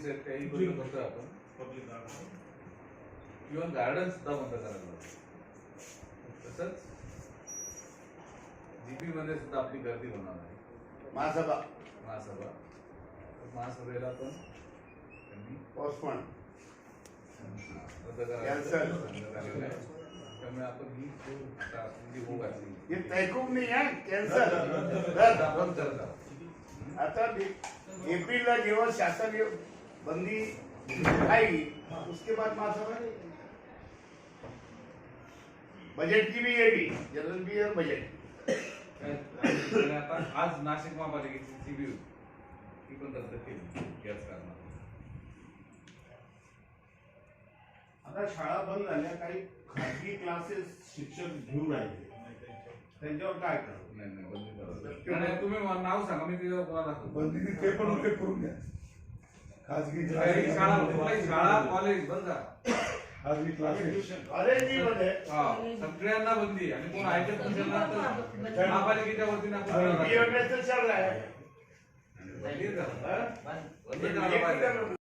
Schemes आहेत काही बंद करतोय आपण. पब्लिक गार्डन इव्हन गार्डन सुद्धा बंद करायला. तसंच जीपी मध्ये सुद्धा आपली गर्दी होणार आहे. महासभा महासभेला पण त्यांनी पोस्टपोन रद्द करायला सांगितलेलं आहे. त्यामुळे आपण ही आता आपली होऊ घातली. ये तहकूब नहीं है, कैंसल आपण करता. आता एप्रिल जेव्हा शासन बंदी आएगी उसके बाद महासभा बजट की भी ये भी जनरल भी और बजट. आता आज नाशिक महापालिकेची सीबीयू ही पण रद्द केली याच कारणात. आता शाळा बंद झाल्या, काही खाजगी क्लासेस शिक्षक घेऊन राहिले, त्यांच्यावर काय करू? नाही बंदी करा. नाही तुम्ही नाव सांगा, मी तिच्यावर कोणाला दाखवतो. बंदीने ते पण उल्लेख करून द्या. खाजगी काही शाळा कॉलेज बंद करा. खाजगी क्लासेस सगळ्यांना बंदी. आणि कोण ऐकत नसेल ना तर महापालिकेच्या वतीने आपण चल रहा है बंदी करायला पाहिजे.